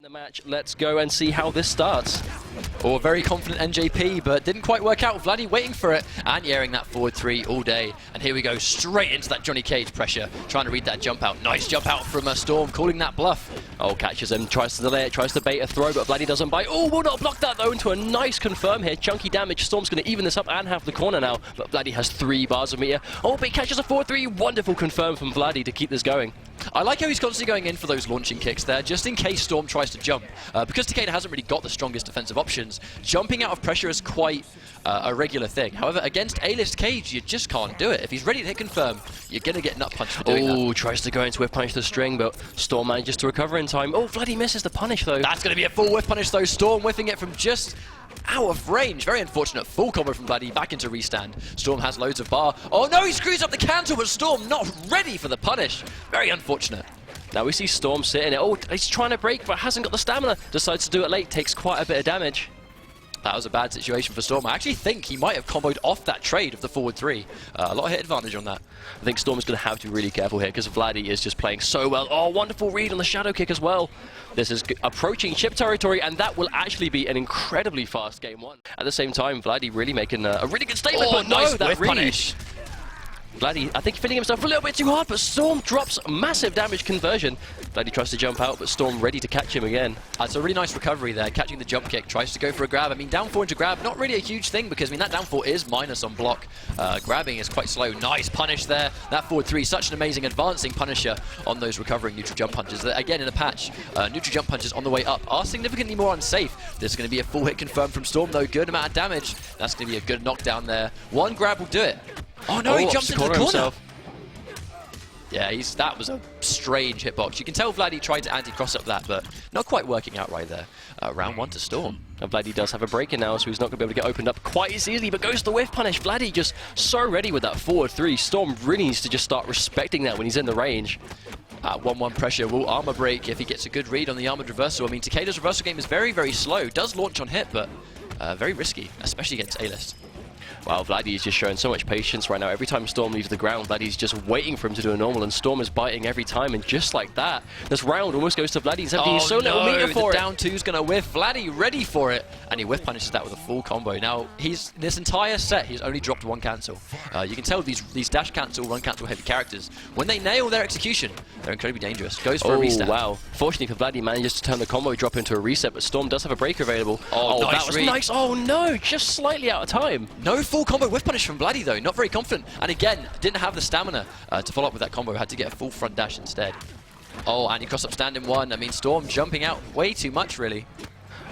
The match, let's go and see how this starts. Oh, very confident NJP, but didn't quite work out. Vlady waiting for it and airing that forward three all day. And here we go, straight into that Johnny Cage pressure, trying to read that jump out. Nice jump out from Storm, calling that bluff. Oh, catches him, tries to delay it, tries to bait a throw, but Vlady doesn't bite. Oh, will not block that though into a nice confirm here. Chunky damage. Storm's going to even this up and have the corner now, but Vlady has 3 bars of meter. Oh, but he catches a 4-3. Wonderful confirm from Vlady to keep this going. I like how he's constantly going in for those launching kicks there, just in case Storm tries to jump. Because Takeda hasn't really got the strongest defensive options, jumping out of pressure is quite a regular thing. However, against A-list Cage, you just can't do it. If he's ready to hit confirm, you're going to get nut punched for doing that. Oh, tries to go into whiff punish the string, but Storm manages to recover in time. Oh, Vlady misses the punish though. That's going to be a full whiff punish though. Storm whiffing it from just out of range. Very unfortunate. Full combo from Vlady, back into restand. Storm has loads of bar. Oh no, he screws up the cancel, but Storm not ready for the punish. Very unfortunate. Now we see Storm sitting there. Oh, he's trying to break, but hasn't got the stamina. Decides to do it late, takes quite a bit of damage. That was a bad situation for Storm. I actually think he might have comboed off that trade of the forward three. A lot of hit advantage on that. I think Storm is going to have to be really careful here because Vlady is just playing so well. Oh, wonderful read on the shadow kick as well. This is approaching chip territory, and that will actually be an incredibly fast game one. At the same time, Vlady really making a really good statement. Oh, but no, nice that whiff punish. Vlady, I think, feeling himself a little bit too hard, but Storm drops massive damage conversion. Vlady tries to jump out, but Storm ready to catch him again. That's a really nice recovery there, catching the jump kick, tries to go for a grab. I mean, down 4 into grab, not really a huge thing, because I mean, that down 4 is minus on block. Grabbing is quite slow. Nice punish there. That forward 3, such an amazing advancing punisher on those recovering neutral jump punches. Again, in a patch, neutral jump punches on the way up are significantly more unsafe. This is going to be a full hit confirmed from Storm, though. Good amount of damage. That's going to be a good knockdown there. One grab will do it. Oh no, he jumps into the corner. Himself. Yeah, that was a strange hitbox. You can tell Vlady tried to anti-cross up that, but not quite working out right there. Round 1 to Storm. And Vlady does have a break in now, so he's not going to be able to get opened up quite as easily, but goes to the whiff punish. Vlady just so ready with that forward 3. Storm really needs to just start respecting that when he's in the range. 1-1 pressure will armor break if he gets a good read on the armored reversal. I mean, Takeda's reversal game is very, very slow. Does launch on hit, but very risky, especially against A-list. Wow, Vlady is just showing so much patience right now. Every time Storm leaves the ground, Vlady's just waiting for him to do a normal, and Storm is biting every time, and just like that, this round almost goes to Vlady. He's emptying so little meter for it. Down 2's going to whiff. Vlady ready for it, and he whiff punishes that with a full combo. Now, this entire set, he's only dropped 1 cancel. You can tell these dash cancel, run cancel heavy characters, when they nail their execution, they're incredibly dangerous. Goes for a reset. Wow. Fortunately for Vlady, manages to turn the combo drop into a reset, but Storm does have a break available. Oh, nice that was read. Nice. Oh no, just slightly out of time. No full combo whiff punish from Vlady though, not very confident. And again, didn't have the stamina to follow up with that combo, had to get a full front dash instead. Oh, and he cross up stand in 1. I mean, Storm jumping out way too much, really.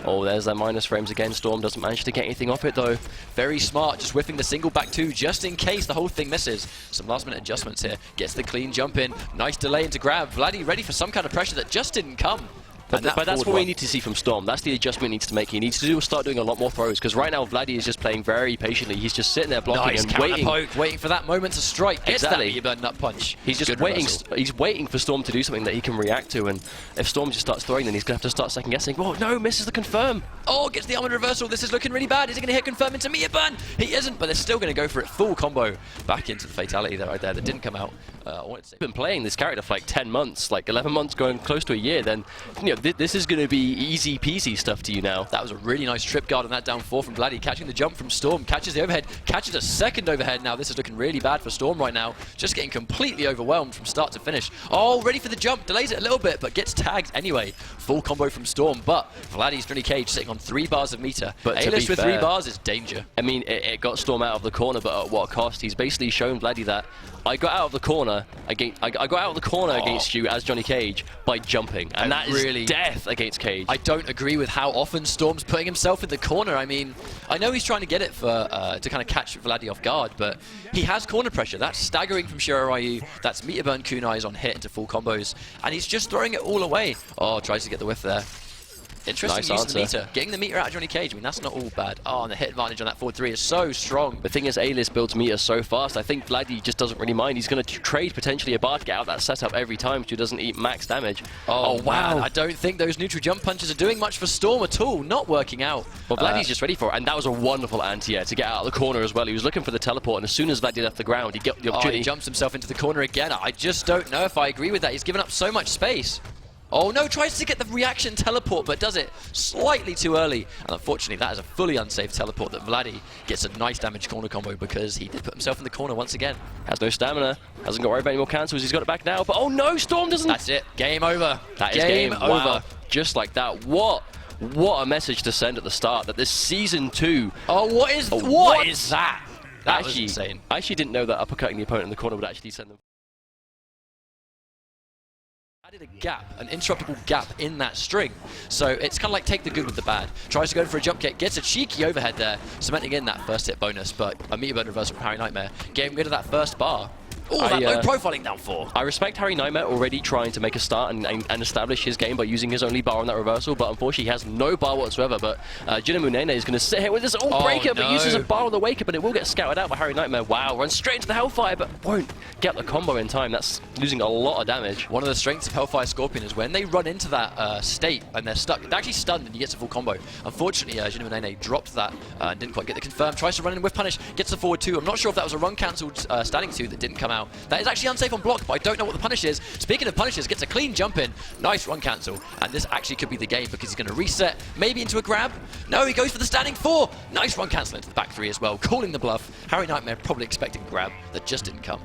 Oh, there's that minus frames again. Storm doesn't manage to get anything off it though. Very smart, just whiffing the single back 2 just in case the whole thing misses. Some last minute adjustments here. Gets the clean jump in. Nice delay into grab. Vlady ready for some kind of pressure that just didn't come. But that's what we need to see from Storm. That's the adjustment he needs to make. He needs to start doing a lot more throws, because right now Vlady is just playing very patiently. He's just sitting there blocking and waiting for that moment to strike. Gets exactly. That nut punch. He's just waiting. He's waiting for Storm to do something that he can react to, and if Storm just starts throwing, then he's going to have to start second guessing. Whoa, no, misses the confirm. Oh, gets the armored reversal. This is looking really bad. Is he going to hit confirm into meter burn? He isn't, but they're still going to go for it. Full combo back into the fatality there, right there, that didn't come out. I wanted to say, been playing this character for like 10 months, like 11 months, going close to a year. Then this is going to be easy peasy stuff to you now. That was a really nice trip guard on that down 4 from Vlady, catching the jump from Storm, catches the overhead, catches a second overhead. Now this is looking really bad for Storm right now, just getting completely overwhelmed from start to finish. Oh, ready for the jump, delays it a little bit, but gets tagged anyway. Full combo from Storm, but Vlady's Johnny Cage sitting on 3 bars of meter. But A-list with 3 bars is danger. I mean, it got Storm out of the corner, but at what cost? He's basically shown Vlady that I got out of the corner against you as Johnny Cage by jumping, and that is death against Cage. I don't agree with how often Storm's putting himself in the corner. I mean, I know he's trying to get it for to kind of catch Vlady off guard, but he has corner pressure. That's staggering from Shiro Ryu. That's meter burn kunais on hit into full combos, and he's just throwing it all away. Oh, tries to get the whiff there. Interesting use of the meter. Getting the meter out of Johnny Cage, I mean, that's not all bad. Oh, and the hit advantage on that forward 3 is so strong. The thing is, A-list builds meter so fast, I think Vlady just doesn't really mind. He's going to trade potentially a bar to get out of that setup every time so he doesn't eat max damage. Oh wow. Man, I don't think those neutral jump punches are doing much for Storm at all. Not working out. Well, Vlady's just ready for it, and that was a wonderful anti-air to get out of the corner as well. He was looking for the teleport, and as soon as Vlady left the ground, he got the opportunity. He jumps himself into the corner again. I just don't know if I agree with that. He's given up so much space. Oh no, tries to get the reaction teleport, but does it slightly too early. And unfortunately, that is a fully unsafe teleport that Vlady gets a nice damage corner combo because he did put himself in the corner once again. Has no stamina, hasn't got to worry about any more cancels, he's got it back now, but oh no, Storm doesn't... That's it, game over. That is game over. Wow. Just like that. What a message to send at the start, that this Season 2... Oh, what is that? That was insane. I actually didn't know that uppercutting the opponent in the corner would actually send them... Added a gap, an interruptible gap in that string. So it's kind of like take the good with the bad. Tries to go for a jump kick, gets a cheeky overhead there, cementing in that first hit bonus, but a meter burn reversal from Harry Nightmare, getting rid of that first bar. Oh, that low profiling down 4. I respect Harry Nightmare already trying to make a start and establish his game by using his only bar on that reversal, but unfortunately he has no bar whatsoever. But Jinamounainai is going to sit here with this breaker, but uses a bar on the wake up, and it will get scouted out by Harry Nightmare. Wow, runs straight into the Hellfire, but won't get the combo in time. That's losing a lot of damage. One of the strengths of Hellfire Scorpion is when they run into that state and they're stuck, they're actually stunned and he gets a full combo. Unfortunately, Jinamounainai dropped that and didn't quite get the confirm. Tries to run in with punish, gets the forward 2. I'm not sure if that was a run cancelled standing 2 that didn't come out. That is actually unsafe on block, but I don't know what the punish is. Speaking of punishes, gets a clean jump in. Nice run cancel. And this actually could be the game because he's going to reset, maybe into a grab. No, he goes for the standing 4. Nice run cancel into the back 3 as well, calling the bluff. Harry Nightmare probably expecting grab that just didn't come.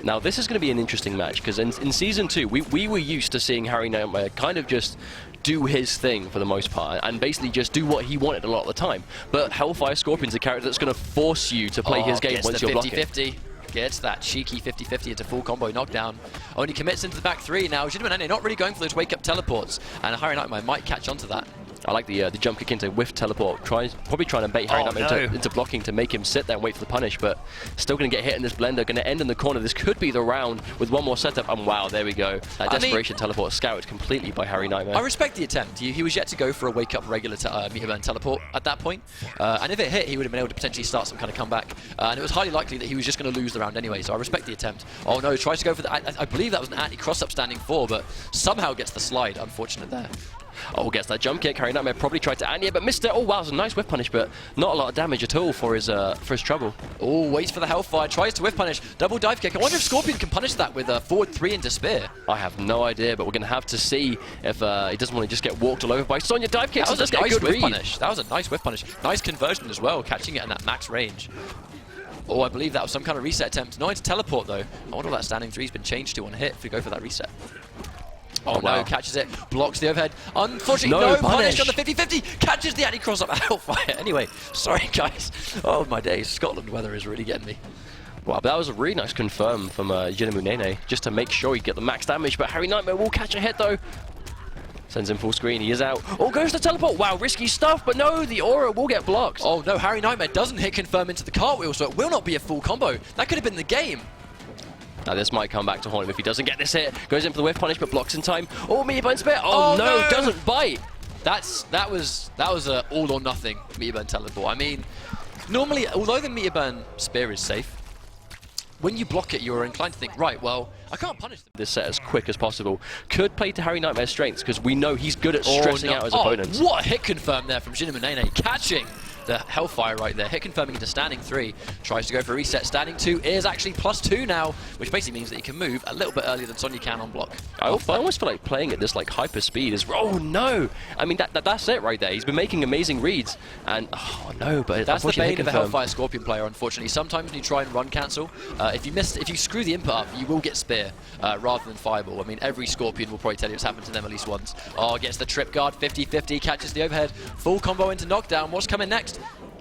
Now this is going to be an interesting match because in Season 2 we were used to seeing Harry Nightmare kind of just do his thing for the most part and basically just do what he wanted a lot of the time. But Hellfire Scorpion's a character that's going to force you to play his game once you're blocking. 50-50. Gets that cheeky 50-50 into full combo knockdown. Only commits into the back 3 now. Jinamounainai not really going for those wake-up teleports, and Harry Nightmare might catch onto that. I like the jump kick into whiff teleport. Probably trying to bait Harry Nightmare into blocking to make him sit there and wait for the punish, but still going to get hit in this blender. Going to end in the corner. This could be the round with one more setup, and wow, there we go. That desperation teleport scouted completely by Harry Nightmare. I respect the attempt. He was yet to go for a wake-up regular meter burn teleport at that point, and if it hit, he would have been able to potentially start some kind of comeback, and it was highly likely that he was just going to lose the round anyway, so I respect the attempt. Oh no, tries to go for the... I believe that was an anti-cross-up standing 4, but somehow gets the slide. Unfortunate there. Oh, gets that jump kick. Harry Nightmare probably tried to anti it, but missed it. Oh wow, it was a nice whiff punish, but not a lot of damage at all for his trouble. Oh, waits for the Hellfire, tries to whiff punish, double dive kick. I wonder if Scorpion can punish that with a forward 3 into spear. I have no idea, but we're going to have to see if he doesn't want to just get walked all over by Sonya dive kicks. That was a nice whiff punish. That was a nice whiff punish. Nice conversion as well, catching it in that max range. Oh, I believe that was some kind of reset attempt. Not into teleport though. I wonder what that standing 3's been changed to on hit if we go for that reset. Oh wow. No, catches it, blocks the overhead. Unfortunately, no punish on the 50-50. Catches the anti-cross up Hellfire. Anyway, sorry guys. Oh my days, Scotland weather is really getting me. Wow, but that was a really nice confirm from Jinamounainai, just to make sure he'd get the max damage, but Harry Nightmare will catch a hit though. Sends him full screen, he is out. Oh, goes to teleport. Wow, risky stuff, but no, the aura will get blocked. Oh no, Harry Nightmare doesn't hit confirm into the cartwheel, so it will not be a full combo. That could have been the game. Now this might come back to haunt him if he doesn't get this hit. Goes in for the whiff punish, but blocks in time. Oh, meter burn spear. Oh no, doesn't bite. That was a all or nothing meter burn teleport. I mean, normally, although the meter burn spear is safe, when you block it, you're inclined to think, right, well, I can't punish them. This set as quick as possible. Could play to Harry Nightmare's strengths because we know he's good at stressing out his opponents. What a hit confirm there from Jinamounainai, catching the Hellfire right there. Hit confirming into standing 3. Tries to go for a reset. Standing 2 is actually +2 now, which basically means that he can move a little bit earlier than Sonya can on block. I almost feel like playing at this like hyper speed is... Oh no! I mean, that's it right there. He's been making amazing reads. And, oh no, but that's the bane of a Hellfire Scorpion player, unfortunately. Sometimes when you try and run cancel, if you screw the input up, you will get spear rather than fireball. I mean, every Scorpion will probably tell you it's happened to them at least once. Oh, gets the trip guard, 50-50, catches the overhead. Full combo into knockdown. What's coming next?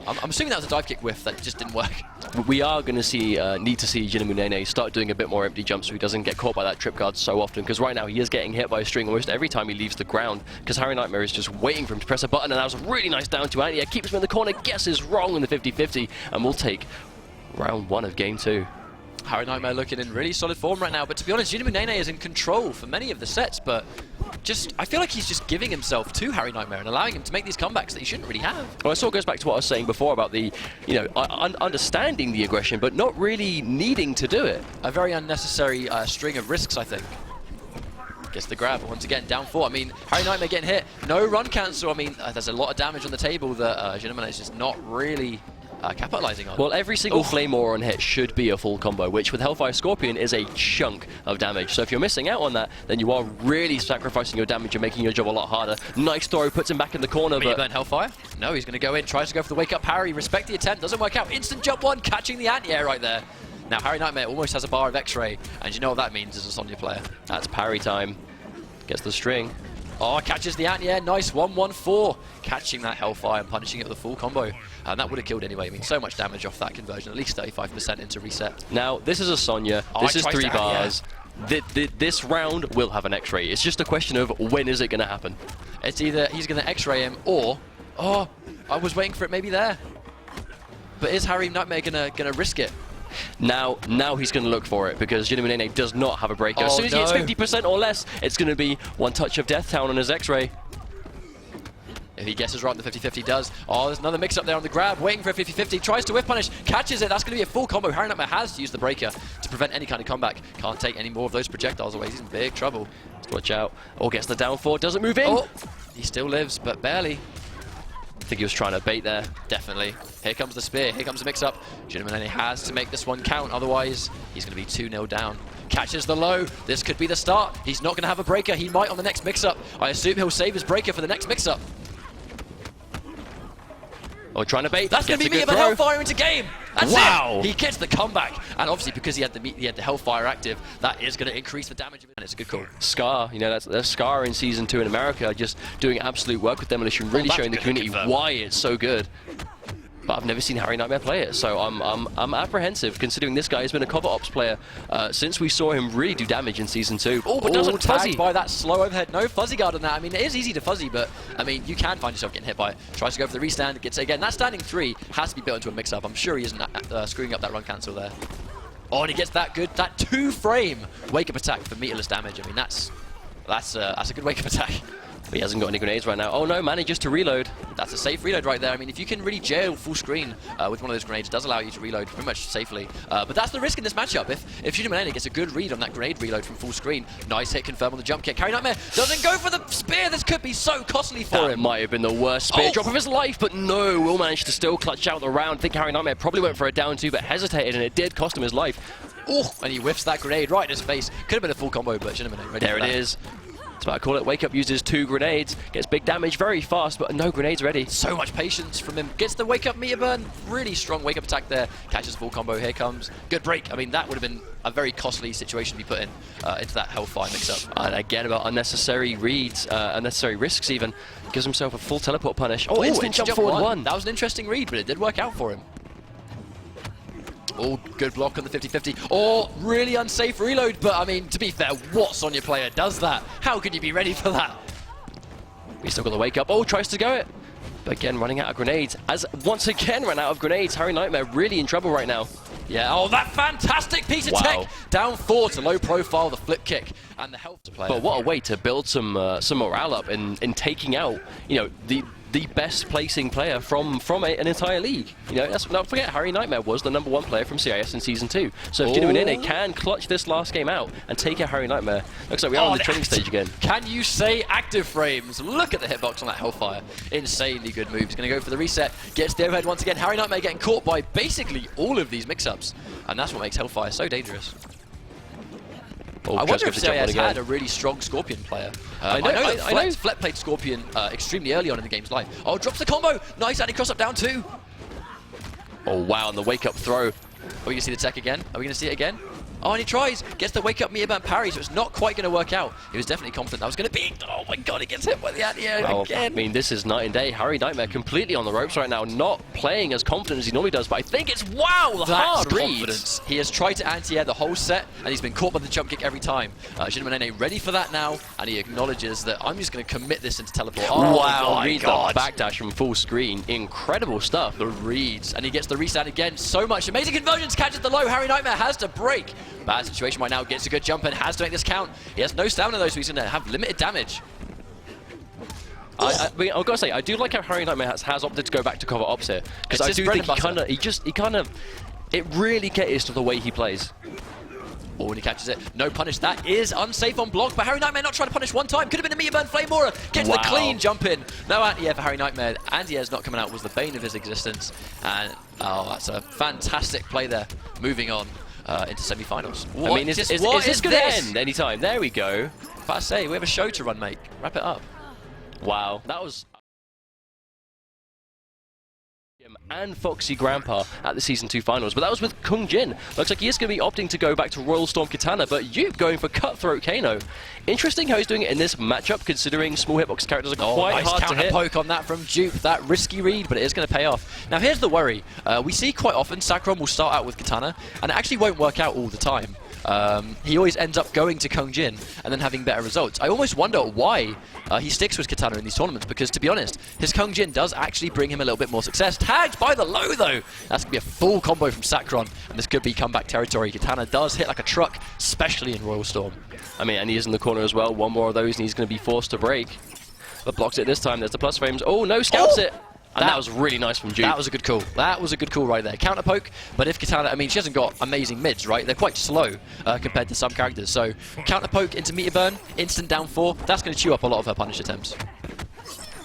I'm assuming that was a dive kick whiff that just didn't work. We are going to need to see Jinamounainai start doing a bit more empty jumps so he doesn't get caught by that trip guard so often, because right now he is getting hit by a string almost every time he leaves the ground, because Harry Nightmare is just waiting for him to press a button, and that was a really nice down to anti. Keeps him in the corner, guesses wrong in the 50-50, and we'll take round 1 of game 2. Harry Nightmare looking in really solid form right now, but to be honest, Jinamounainai is in control for many of the sets, but I feel like he's just giving himself to Harry Nightmare and allowing him to make these comebacks that he shouldn't really have. Well, it sort of goes back to what I was saying before about the, understanding the aggression, but not really needing to do it. A very unnecessary string of risks, I think. Gets the grab, once again, down 4. I mean, Harry Nightmare getting hit, no run cancel. I mean, there's a lot of damage on the table that Jinamounainai is just not really capitalizing on. Well, every single Flame Aura on hit should be a full combo, which with Hellfire Scorpion is a chunk of damage. So if you're missing out on that, then you are really sacrificing your damage and making your job a lot harder. Nice throw, puts him back in the corner, but... Burn Hellfire? No, he's going to go in, tries to go for the wake-up parry, respect the attempt, doesn't work out. Instant jump one, catching the anti-air right there. Now, Harry Nightmare almost has a bar of X-Ray, and you know what that means as a Sonya player. That's parry time. Gets the string. Oh, catches the anti-air, nice 1-1-4. Catching that Hellfire and punishing it with a full combo. And that would have killed anyway. I mean, so much damage off that conversion, at least 35% into reset. Now, this is a Sonya. This is 3 bars. This round will have an X-ray. It's just a question of when is it going to happen. It's either he's going to X-ray him or... Oh, I was waiting for it maybe there. But is Harry Nightmare gonna risk it? Now he's going to look for it because Jinamounainai does not have a breaker. Oh, as soon as he hits 50% or less, it's going to be one touch of Death Town on his X-ray. If he guesses right, the 50-50 does. Oh, there's another mix-up there on the grab, waiting for a 50-50, tries to whiff punish, catches it. That's going to be a full combo. Harry Nightmare has to use the breaker to prevent any kind of comeback. Can't take any more of those projectiles away. He's in big trouble. Watch out. Oh, gets the down 4, doesn't move in. Oh, he still lives, but barely. I think he was trying to bait there. Definitely. Here comes the spear. Here comes the mix-up. Jinamounainai has to make this one count. Otherwise, he's going to be 2-0 down. Catches the low. This could be the start. He's not going to have a breaker. He might on the next mix-up. I assume he'll save his breaker for the next mix-up. Oh, trying to bait. That's going to be me, but Hellfire into game. That's it. He gets the comeback. And obviously, because he had the Hellfire active, that is going to increase the damage of it. And it's a good call. Scar, you know, that's Scar in Season 2 in America, just doing absolute work with Demolition, really showing the community why it's so good. But I've never seen Harry Nightmare play it, so I'm apprehensive, considering this guy has been a cover ops player since we saw him really do damage in Season 2. Oh, but doesn't fuzzy by that slow overhead. No fuzzy guard on that. I mean, it is easy to fuzzy, but I mean, you can find yourself getting hit by it. Tries to go for the restand, gets it again. That standing 3 has to be built into a mix-up. I'm sure he isn't screwing up that run cancel there. Oh, and he gets that 2-frame wake-up attack for meterless damage. I mean, that's a good wake-up attack. But he hasn't got any grenades right now. Oh no, manages to reload. That's a safe reload right there. I mean, if you can really jail full screen with one of those grenades, it does allow you to reload pretty much safely. But that's the risk in this matchup. If Jinamounainai gets a good read on that grenade reload from full screen, nice hit confirm on the jump kick. Harry Nightmare doesn't go for the spear. This could be so costly for him. That might have been the worst spear drop of his life, but no, will manage to still clutch out the round. I think Harry Nightmare probably went for a down 2, but hesitated, and it did cost him his life. Oh, and he whiffs that grenade right in his face. Could have been a full combo, but Jinamounainai ready. There it is. That's what I call it. Wake Up uses 2 grenades, gets big damage very fast, but no grenades ready. So much patience from him. Gets the Wake Up meter burn. Really strong Wake Up attack there. Catches full combo. Here comes. Good break. I mean, that would have been a very costly situation to be put in into that Hellfire mix-up. And again, about unnecessary reads, unnecessary risks even. Gives himself a full teleport punish. Oh, instant jump forward 1. That was an interesting read, but it did work out for him. Oh, good block on the 50-50. Oh, really unsafe reload, but I mean, to be fair, what Sonya player does that? How could you be ready for that? He's still got the wake up. Oh, tries to go it. But again, running out of grenades. As once again ran out of grenades, Harry Nightmare really in trouble right now. Yeah, oh, that fantastic piece of tech. Down 4 to low profile, the flip kick, and the health to play. But what a way to build some morale up in taking out, you know, the best placing player from an entire league. You know, don't forget, Harry Nightmare was the #1 player from CIS in Season 2. So if Jinamounainai can clutch this last game out and take out Harry Nightmare, looks like we are on the training stage again. Can you say active frames? Look at the hitbox on that Hellfire. Insanely good move. He's going to go for the reset. Gets the overhead once again. Harry Nightmare getting caught by basically all of these mix-ups. And that's what makes Hellfire so dangerous. Oh, I wonder if CIS had a really strong Scorpion player. I know that Flet played Scorpion extremely early on in the game's life. Oh, drops the combo! Nice anti-cross up down 2. Oh, wow, and the wake-up throw. Are we going to see the tech again? Are we going to see it again? Oh, and he tries. Gets the wake-up meter burn parry, so it's not quite going to work out. He was definitely confident that was going to be... Oh my god, he gets hit by the anti-air again. I mean, this is night and day. Harry Nightmare completely on the ropes right now, not playing as confident as he normally does, but I think it's, wow, the hard reads. He has tried to anti-air the whole set, and he's been caught by the jump kick every time. Jinamounainai ready for that now, and he acknowledges that I'm just going to commit this into teleport. Oh, wow, read the backdash from full screen. Incredible stuff. The reads, and he gets the restand again. So much amazing conversions, catches the low. Harry Nightmare has to break. Bad situation right now, gets a good jump and has to make this count. He has no stamina though, so he's going to have limited damage. I mean, I've got to say, I do like how Harry Nightmare has opted to go back to cover ops here, because I do think he kind of, it really caters to the way he plays. Oh, and he catches it. No punish. That is unsafe on block, but Harry Nightmare not trying to punish one time. Could have been a meter burn flame aura. Gets the clean jump in. No anti-air for Harry Nightmare. Anti-air's not coming out was the bane of his existence. And, oh, that's a fantastic play there. Moving on into semi-finals. I mean, is this going to end anytime? There we go. If I say, we have a show to run, mate. Wrap it up. Wow, that was... and Foxy Grandpa at the Season 2 finals, but that was with Kung Jin. Looks like he is going to be opting to go back to Royal Storm Katana, but Jupe going for Cutthroat Kano. Interesting how he's doing it in this matchup, considering small hitbox characters are quite hard to hit. Poke on that from Jupe, that risky read, but it is going to pay off. Now here's the worry. We see quite often Sacron will start out with Katana, and it actually won't work out all the time. He always ends up going to Kung Jin and then having better results. I almost wonder why he sticks with Katana in these tournaments, because to be honest, his Kung Jin does actually bring him a little bit more success. Tagged by the low though! That's going to be a full combo from Sacron, and this could be comeback territory. Katana does hit like a truck, especially in Royal Storm. I mean, and he is in the corner as well. One more of those and he's going to be forced to break. But blocks it this time. There's the plus frames. Oh, no, scalps it! And that was really nice from Juke. That was a good call. That was a good call right there. Counter poke, but if Katana, I mean, she hasn't got amazing mids, right? They're quite slow compared to some characters. So counter poke into meter burn, instant down 4. That's going to chew up a lot of her punish attempts.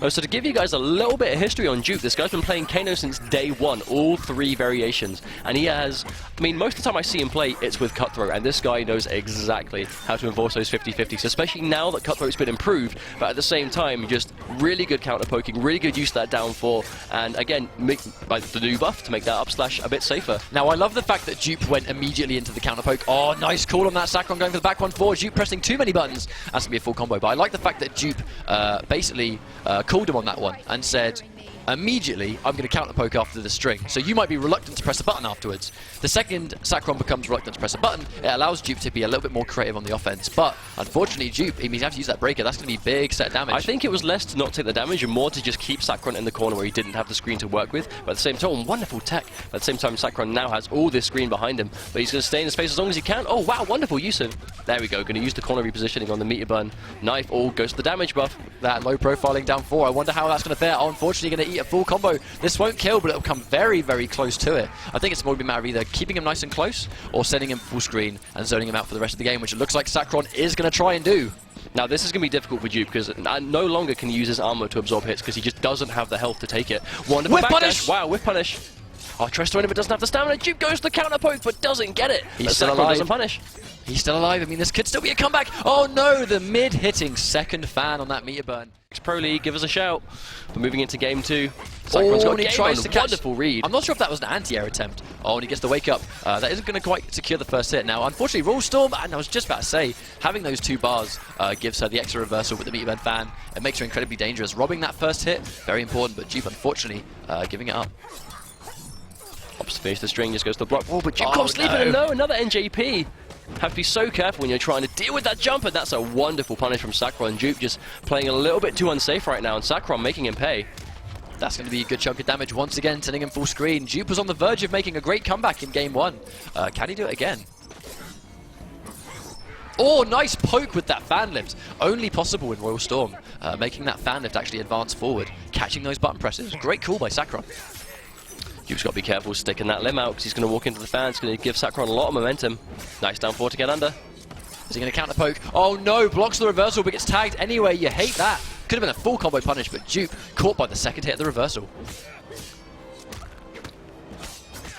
Oh, so to give you guys a little bit of history on Juke, this guy's been playing Kano since day 1, all 3 variations. And he has, I mean, most of the time I see him play, it's with Cutthroat, and this guy knows exactly how to enforce those 50-50s, especially now that Cutthroat's been improved, but at the same time, just really good counter-poking, really good use of that down 4, and again, make like, the new buff to make that up slash a bit safer. Now, I love the fact that Jupe went immediately into the counter-poke. Oh, nice call on that Sacron going for the back 1-4. Jupe pressing too many buttons. That's going to be a full combo, but I like the fact that Jupe basically called him on that one and said, immediately, I'm going to counter poke after the string. So you might be reluctant to press a button afterwards. The second Sacron becomes reluctant to press a button, it allows Jupe to be a little bit more creative on the offense. But unfortunately, Jupe, he means you have to use that breaker. That's going to be big set damage. I think it was less to not take the damage and more to just keep Sacron in the corner where he didn't have the screen to work with. But at the same time, wonderful tech. But at the same time, Sacron now has all this screen behind him. But he's going to stay in the space as long as he can. Oh, wow, wonderful use of... There we go. Going to use the corner repositioning on the meter burn. Knife all goes to the damage buff. That low profiling down 4. I wonder how that's going to fare. Oh, unfortunately, going to eat a full combo. This won't kill, but it'll come very, very close to it. I think it's more a matter of either keeping him nice and close or sending him full screen and zoning him out for the rest of the game, which it looks like Sacron is going to try and do. Now, this is going to be difficult for Jupe because no longer can he use his armor to absorb hits because he just doesn't have the health to take it. Wonderful whip punish! Wow, whip punish. Oh, tries to win it, but doesn't have the stamina. Jupe goes to the counter poke, but doesn't get it. He's still alive. Doesn't punish. He's still alive. I mean, this could still be a comeback. Oh no, the mid-hitting second fan on that meter burn. Pro League, give us a shout. We're moving into game 2. Sacron's got he tries to catch. Wonderful read. I'm not sure if that was an anti-air attempt. Oh, and he gets the wake up. That isn't going to quite secure the first hit. Now, unfortunately, Royal Storm, and I was just about to say, having those 2 bars gives her the extra reversal with the meter burn fan. It makes her incredibly dangerous. Robbing that first hit, very important, but Jupe, unfortunately, giving it up. Opts to finish the string, just goes to the block. Oh, but Jupe comes sleeping, and no, another NJP. Have to be so careful when you're trying to deal with that jump, and that's a wonderful punish from Sakron. Jupe just playing a little bit too unsafe right now, and Sakron making him pay. That's going to be a good chunk of damage once again, sending him full screen. Jupe was on the verge of making a great comeback in game 1. Can he do it again? Oh, nice poke with that fan lift. Only possible in Royal Storm. Making that fan lift actually advance forward, catching those button presses. Great call by Sakron. Jupe's got to be careful sticking that limb out because he's going to walk into the fan. It's going to give Sakron a lot of momentum. Nice down 4 to get under. Is he going to counter poke? Oh no, blocks the reversal but gets tagged anyway. You hate that. Could have been a full combo punish, but Jupe caught by the second hit of the reversal.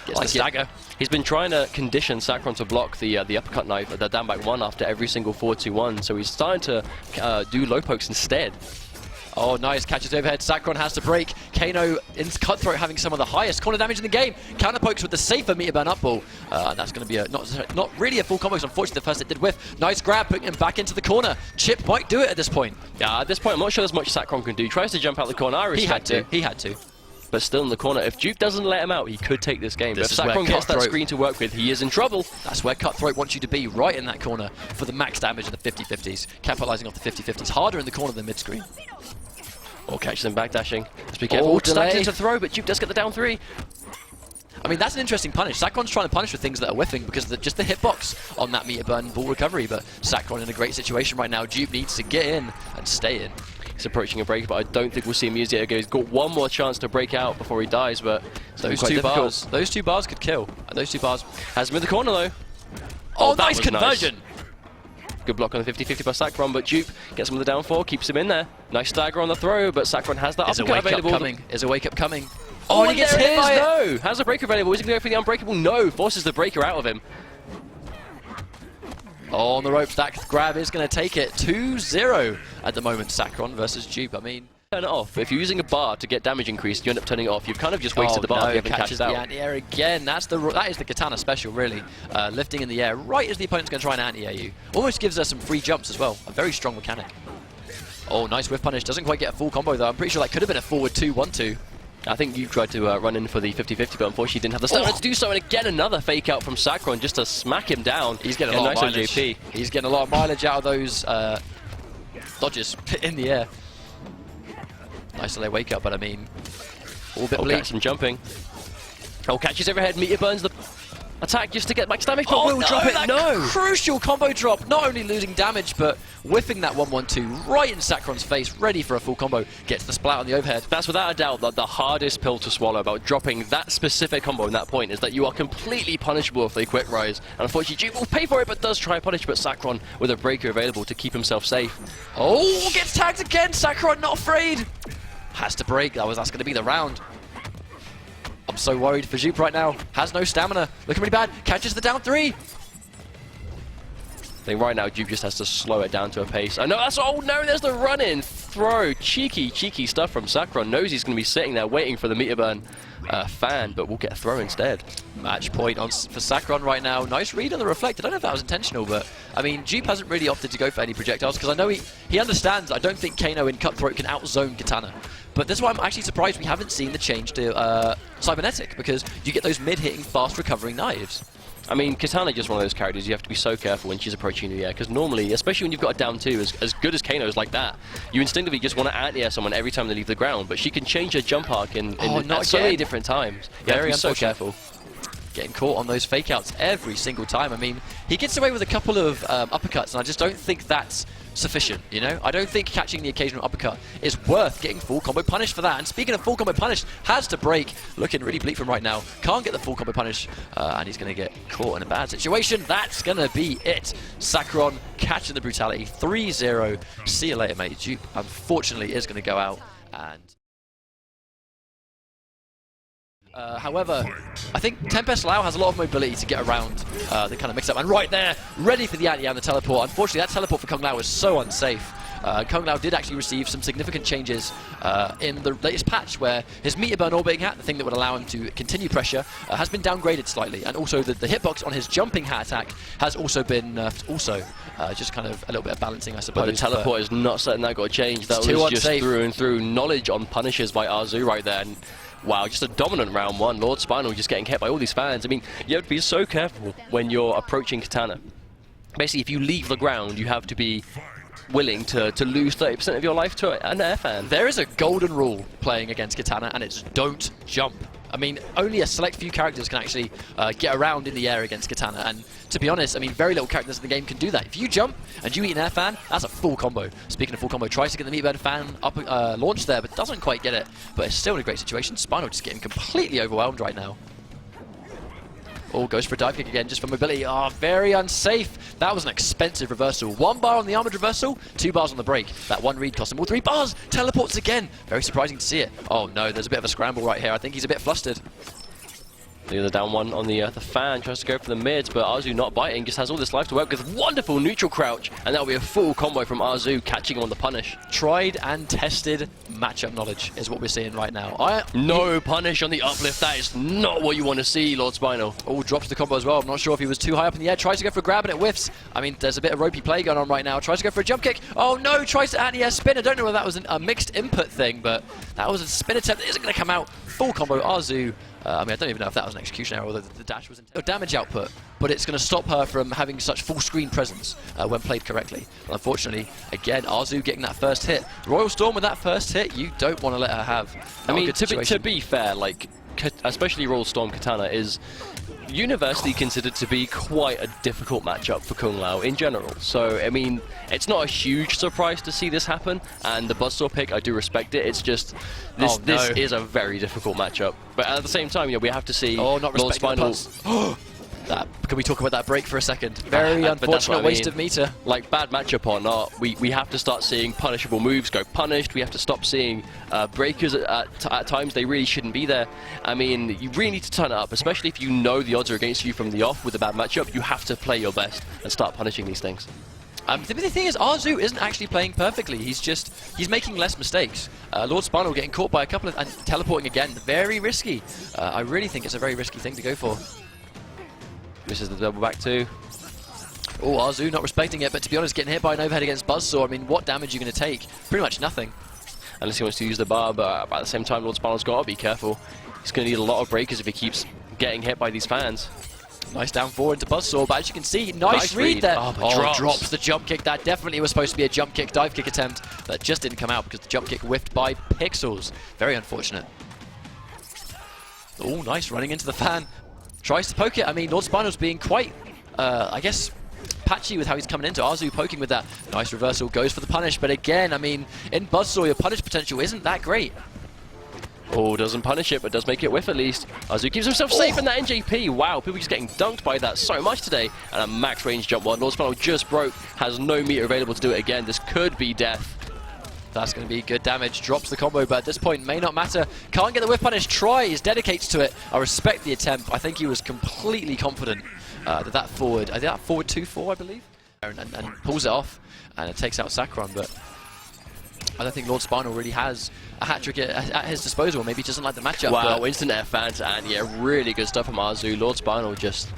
Gets the stagger. He's been trying to condition Sakron to block the uppercut knife, the down back 1 after every single 4-2-1, so he's starting to do low pokes instead. Oh, nice. Catches overhead. Sakron has to break. Kano in Cutthroat having some of the highest corner damage in the game. Counter pokes with the safer meter burn up ball. And that's going to be a not really a full combo, because unfortunately the first it did whiff. Nice grab, putting him back into the corner. Chip might do it at this point. Yeah, at this point I'm not sure there's much Sakron can do. Tries to jump out the corner. I respect it. He had to. But still in the corner. If Juke doesn't let him out, he could take this game. But if Sakron gets that screen to work with, he is in trouble. That's where Cutthroat wants you to be, right in that corner for the max damage of the 50-50s. Capitalizing off the 50-50s. Harder in the corner than mid-screen. Oh, catches him backdashing. Let's be careful. Oh, stacks into throw, but Jupe does get the down 3. I mean, that's an interesting punish. Sakron's trying to punish with things that are whiffing because of just the hitbox on that meter burn ball recovery. But Sakron in a great situation right now. Jupe needs to get in and stay in. He's approaching a break, but I don't think we'll see him use it again. He's got one more chance to break out before he dies, but those 2 bars could kill. Those 2 bars has him in the corner though. Oh, that nice was conversion. Nice. Good block on the 50-50 by Sakron, but Jupe gets him with the down 4, keeps him in there. Nice stagger on the throw, but Sakron has that uppercut available. Is a wake up coming. Oh, and and he gets there hit it by is, it. no! Has a breaker available, is he going to go for the unbreakable? No, forces the breaker out of him. Oh, on the ropes, that grab is going to take it. 2-0 at the moment, Sakron versus Jupe. I mean, Turn it off. If you're using a bar to get damage increased, you end up turning it off. You've kind of just wasted the bar if you haven't catches cashed out. the anti-air again. That is the katana special, really. Lifting in the air right as the opponent's going to try and anti-air you. Almost gives us some free jumps as well. A very strong mechanic. Oh, nice whiff punish. Doesn't quite get a full combo, though. I'm pretty sure that could have been a forward 2-1-2. I think you tried to run in for the 50-50, but unfortunately didn't have the stamina to do so. And again, another fake out from Sakron just to smack him down. He's getting a lot of mileage. JP. He's getting a lot of mileage out of those dodges in the air. Nice delay wake up, but I mean, all bit bleak. Some jumping. Oh, catches overhead. Meteor burns the attack just to get max damage, but will drop it. No! Crucial combo drop. Not only losing damage, but whiffing that 1-1-2 right in Sakron's face, ready for a full combo. Gets the splat on the overhead. That's without a doubt the hardest pill to swallow about dropping that specific combo in that point, is that you are completely punishable if they quick rise. And unfortunately, Juke will pay for it, but does try punish, but Sakron with a breaker available to keep himself safe. Oh, gets tagged again. Sakron not afraid. Has to break. That's going to be the round. I'm so worried for Jupe right now. Has no stamina. Looking really bad. Catches the down 3. I think right now Jupe just has to slow it down to a pace. Oh no, oh no, there's the run-in throw. Cheeky stuff from Sakron. Knows he's going to be sitting there waiting for the meter burn fan, but will get a throw instead. Match point for Sakron right now. Nice read on the reflect. I don't know if that was intentional, but I mean, Jupe hasn't really opted to go for any projectiles because I know he understands. I don't think Kano in Cutthroat can outzone Katana. But that's why I'm actually surprised we haven't seen the change to Cybernetic, because you get those mid-hitting, fast-recovering knives. I mean, Katana is just one of those characters you have to be so careful when she's approaching you in the air, because normally, especially when you've got a down 2 as good as Kano is like that, you instinctively just want to anti-air someone every time they leave the ground, but she can change her jump arc at so many different times. You have to be so careful. Getting caught on those fake outs every single time. I mean, he gets away with a couple of uppercuts, and I just don't think that's sufficient, you know? I don't think catching the occasional uppercut is worth getting full combo punish for that. And speaking of full combo punish, has to break. Looking really bleak from right now. Can't get the full combo punish, and he's going to get caught in a bad situation. That's going to be it. Sakron catching the brutality. 3-0. See you later, mate. Jupe, unfortunately, is going to go out. And however, I think Tempest Lau has a lot of mobility to get around the kind of mix-up. And right there, ready for the anti and the teleport. Unfortunately, that teleport for Kung Lao is so unsafe. Kung Lao did actually receive some significant changes in the latest patch, where his meter burn orbiting hat, the thing that would allow him to continue pressure, has been downgraded slightly. And also the hitbox on his jumping hat attack has also been nerfed also. Just kind of a little bit of balancing, I suppose. But the teleport is not something that got changed. That was just through and through knowledge on punishes by Arzu right there. And wow, just a dominant round 1. Lord Spinal just getting hit by all these fans. I mean, you have to be so careful when you're approaching Katana. Basically, if you leave the ground, you have to be willing to lose 30% of your life to an air fan. There is a golden rule playing against Katana, and it's don't jump. I mean, only a select few characters can actually get around in the air against Katana, and to be honest, I mean, very little characters in the game can do that. If you jump and you eat an air fan, that's a full combo. Speaking of full combo, tries to get the meat burn fan up launch there, but doesn't quite get it. But it's still in a great situation. Spinal just getting completely overwhelmed right now. Oh, goes for a dive kick again, just for mobility. Oh, very unsafe. That was an expensive reversal. 1 bar on the armored reversal, 2 bars on the break. That one read cost him all 3 bars. Teleports again. Very surprising to see it. Oh no, there's a bit of a scramble right here. I think he's a bit flustered. The other down 1 on the fan tries to go for the mids, but Arzu not biting, just has all this life to work with. Wonderful neutral crouch, and that'll be a full combo from Arzu, catching him on the punish. Tried and tested matchup knowledge is what we're seeing right now. No punish on the uplift. That is not what you want to see, Lord Spinal. Oh, drops the combo as well. I'm not sure if he was too high up in the air. Tries to go for a grab and it whiffs. I mean, there's a bit of ropey play going on right now. Tries to go for a jump kick. Oh no, tries to anti-air spin. I don't know whether that was a mixed input thing, but that was a spin attempt that isn't going to come out. Full combo, Arzu. I mean, I don't even know if that was an execution error or the dash was intended. Damage output, but it's going to stop her from having such full screen presence when played correctly. And unfortunately, again, Arzu getting that first hit. Royal Storm with that first hit, you don't want to let her have. I mean, to be fair, like, especially Royal Storm Katana is universally considered to be quite a difficult matchup for Kung Lao in general. So, I mean, it's not a huge surprise to see this happen, and the Buzzsaw pick, I do respect it. It's just, this is a very difficult matchup. But at the same time, you know, we have to see Lord Spinal Can we talk about that break for a second? Very unfortunate waste of meter. Like, bad matchup or not, we have to start seeing punishable moves go punished. We have to stop seeing breakers at times they really shouldn't be there. I mean, you really need to turn it up, especially if you know the odds are against you from the off with a bad matchup. You have to play your best and start punishing these things. The thing is, Arzu isn't actually playing perfectly. He's making less mistakes. Lorospinal getting caught by a couple of and teleporting again. Very risky. I really think it's a very risky thing to go for. This is the double back two. Oh, Arzu not respecting it, but to be honest, getting hit by an overhead against Buzzsaw, I mean, what damage are you going to take? Pretty much nothing. Unless he wants to use the bar, but at the same time, Lorospinal's got to be careful. He's going to need a lot of breakers if he keeps getting hit by these fans. Nice down forward into Buzzsaw, but as you can see, nice read there. Oh, drops the jump kick. That definitely was supposed to be a jump kick, dive kick attempt. That just didn't come out because the jump kick whiffed by Pixels. Very unfortunate. Oh, nice, running into the fan. Tries to poke it. I mean, Lorospinal's being quite, I guess, patchy with how he's coming into. Arzu poking with that. Nice reversal, goes for the punish, but again, I mean, in Buzzsaw, your punish potential isn't that great. Oh, doesn't punish it, but does make it whiff at least. Arzu keeps himself safe in that NJP. Wow, people just getting dunked by that so much today. And a max range jump one. Lorospinal just broke, has no meter available to do it again. This could be death. That's going to be good damage. Drops the combo, but at this point may not matter. Can't get the whiff punish. Tries, dedicates to it. I respect the attempt. I think he was completely confident that forward, I think that forward 2-4, I believe, and pulls it off, and it takes out Sacron. But I don't think Lorospinal really has a hat-trick at his disposal. Maybe he doesn't like the matchup. Wow, instant air fans, and yeah, really good stuff from Arzu. Lorospinal just,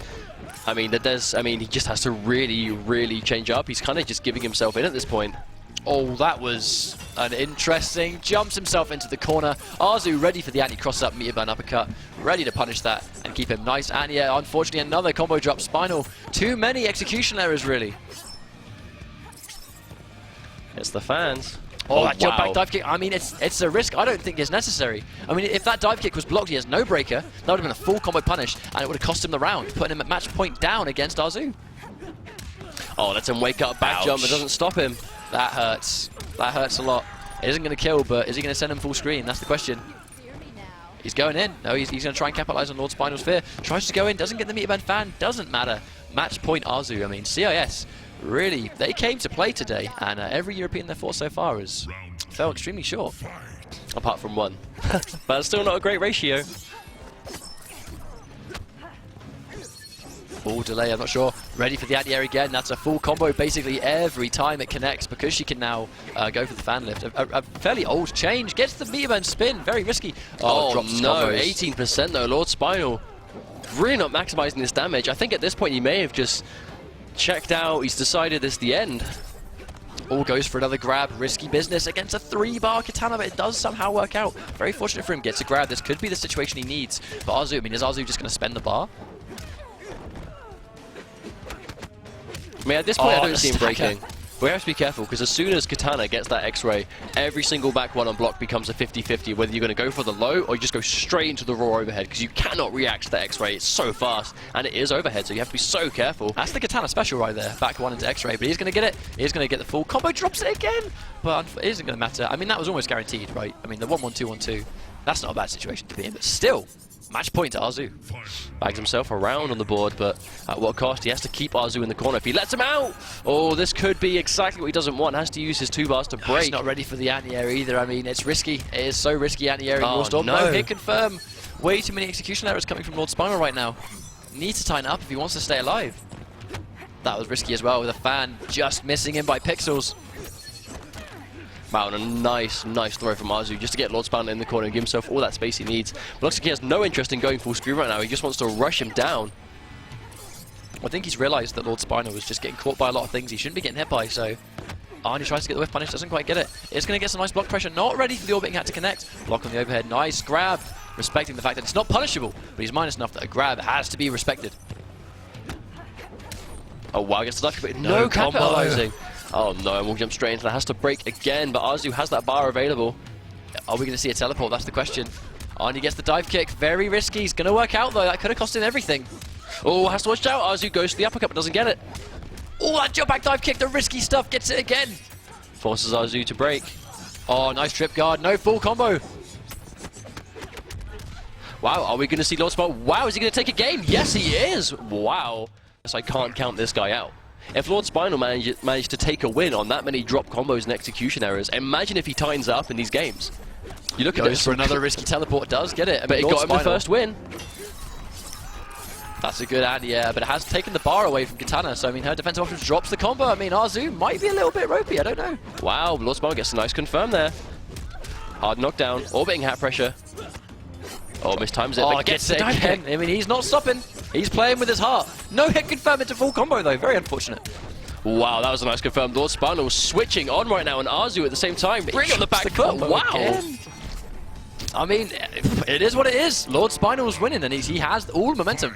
I mean, he just has to really, really change up. He's kind of just giving himself in at this point. Oh, that was an interesting. Jumps himself into the corner. Arzu ready for the anti-cross up, meter burn uppercut. Ready to punish that and keep him nice. And yeah, unfortunately, another combo drop. Spinal. Too many execution errors, really. It's the fans. Oh, that jump back dive kick. I mean, it's a risk I don't think is necessary. I mean, if that dive kick was blocked, he has no breaker. That would have been a full combo punish, and it would have cost him the round, putting him at match point down against Arzu. Oh, lets him wake up, back jump, it doesn't stop him. That hurts. That hurts a lot. It isn't going to kill, but is he going to send him full screen? That's the question. He's going in. No, he's going to try and capitalize on Lorospinal's fear. Tries to go in, doesn't get the meter burn fan. Doesn't matter. Match point Arzu. I mean, CIS, really, they came to play today, and every European they've fought so far has fell extremely short. Apart from one. But still not a great ratio. Full delay, I'm not sure. Ready for the anti-air again. That's a full combo basically every time it connects because she can now go for the fan lift. A fairly old change. Gets the meter burn spin. Very risky. Oh, drops no. combos. 18% though. Lorospinal really not maximizing this damage. I think at this point he may have just checked out. He's decided it's the end. All goes for another grab. Risky business against a 3-bar katana, but it does somehow work out. Very fortunate for him. Gets a grab. This could be the situation he needs. But Arzu, I mean, is Arzu just going to spend the bar? I mean, at this point, I don't see him breaking. We have to be careful, because as soon as Katana gets that X-ray, every single back one on block becomes a 50-50, whether you're going to go for the low or you just go straight into the raw overhead, because you cannot react to the X-ray. It's so fast, and it is overhead, so you have to be so careful. That's the Katana special right there. Back one into X-ray, but he's going to get it. He's going to get the full combo, drops it again, but it isn't going to matter. I mean, that was almost guaranteed, right? I mean, the 1-1-2-1-2, that's not a bad situation to be in, but still. Match point to Arzu. Bags himself around on the board, but at what cost? He has to keep Arzu in the corner. If he lets him out, oh, this could be exactly what he doesn't want. Has to use his 2 bars to break. He's not ready for the anti-air either. I mean, it's risky. It is so risky anti-air in Oh, Storm. no. Hit confirm. Way too many execution errors coming from Lorospinal right now. Needs to tighten up if he wants to stay alive. That was risky as well with a fan just missing him by pixels. Wow, and a nice throw from Arzu just to get Lorospinal in the corner and give himself all that space he needs. But looks like he has no interest in going full screen right now. He just wants to rush him down. I think he's realised that Lorospinal was just getting caught by a lot of things he shouldn't be getting hit by, so... Oh, and he tries to get the whiff punish, doesn't quite get it. It's going to get some nice block pressure, not ready for the orbiting hat to connect. Block on the overhead, nice grab. Respecting the fact that it's not punishable, but he's minus enough that a grab has to be respected. Oh wow, gets the lucky, but no capitalizing. Oh no, and we'll jump straight into that. Has to break again, but Arzu has that bar available. Are we going to see a teleport? That's the question. Oh, and he gets the dive kick. Very risky. He's going to work out, though. That could have cost him everything. Oh, has to watch out. Arzu goes for the uppercut, but doesn't get it. Oh, that jump back dive kick. The risky stuff. Gets it again. Forces Arzu to break. Oh, nice trip guard. No full combo. Wow, are we going to see Lorospinal? Wow, is he going to take a game? Yes, he is. Wow. So I can't count this guy out. If Lorospinal managed to take a win on that many drop combos and execution errors, imagine if he tightens up in these games. You look at this for another risky teleport, does get it. But it got him the first win. That's a good ad, yeah, but it has taken the bar away from Katana, so I mean her defensive options drops the combo. I mean Arzu might be a little bit ropey, I don't know. Wow, Lorospinal gets a nice confirm there. Hard knockdown, orbiting hat pressure. Oh, mistimes it. Oh, gets it again. I mean, he's not stopping. He's playing with his heart. No hit confirm into full combo though, very unfortunate. Wow, that was a nice confirm. Lorospinal switching on right now, and Arzu at the same time. Bring up the back foot. Wow. Again. I mean, it is what it is. Lorospinal's winning, and he has all momentum.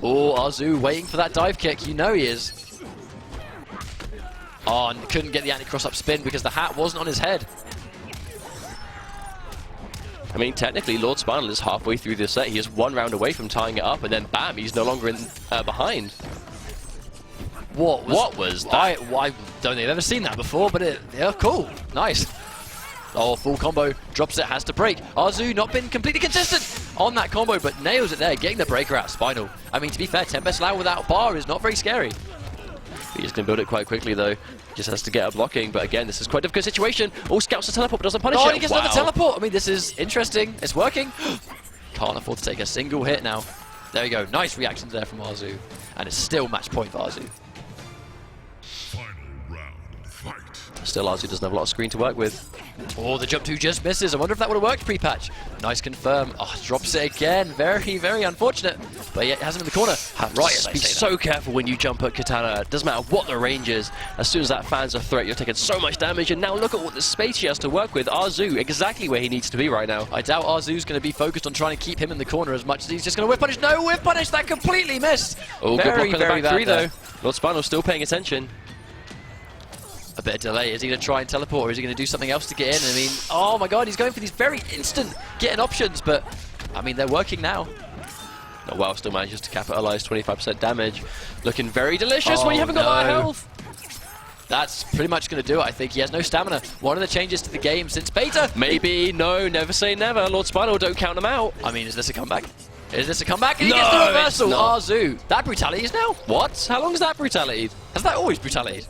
Oh, Arzu waiting for that dive kick. You know he is. Oh, and couldn't get the anti-cross up spin because the hat wasn't on his head. I mean, technically, Lorospinal is halfway through this set. He is one round away from tying it up, and then bam, he's no longer in behind. What was that? I don't think I've ever seen that before, but yeah, cool. Nice. Oh, full combo. Drops it, has to break. Arzu not been completely consistent on that combo, but nails it there, getting the breaker out. Spinal. I mean, to be fair, 10 best loud without bar is not very scary. He's going to build it quite quickly, though. Just has to get a blocking, but again, this is quite a difficult situation. Oh, scouts the teleport, but doesn't punish it. Oh, he gets another teleport. I mean, this is interesting. It's working. Can't afford to take a single hit now. There we go. Nice reactions there from Arzu. And it's still match point for Arzu. Still, Arzu doesn't have a lot of screen to work with. Oh, the jump 2 just misses. I wonder if that would have worked pre-patch. Nice confirm. Oh, drops it again. Very, very unfortunate. But yeah, it has him in the corner. Be so careful when you jump at Katana. It doesn't matter what the range is. As soon as that fan's a threat, you're taking so much damage. And now look at what the space he has to work with. Arzu, exactly where he needs to be right now. I doubt Arzu's going to be focused on trying to keep him in the corner as much as he's just going to whip punish. No, whip punish. That completely missed. Oh, good block on the back three, though. Lorospinal still paying attention. A bit of delay. Is he going to try and teleport, or is he going to do something else to get in? I mean, oh my god, he's going for these very instant getting options, but I mean, they're working now. Oh, wow, still manages to capitalize 25% damage. Looking very delicious when you haven't got a lot of health. That's pretty much going to do it, I think. He has no stamina. One of the changes to the game since beta. Maybe, no, never say never. Lorospinal, don't count him out. I mean, is this a comeback? Is this a comeback? And he gets the reversal. Arzu. That brutality is now. What? How long is that brutality? Has that always brutality?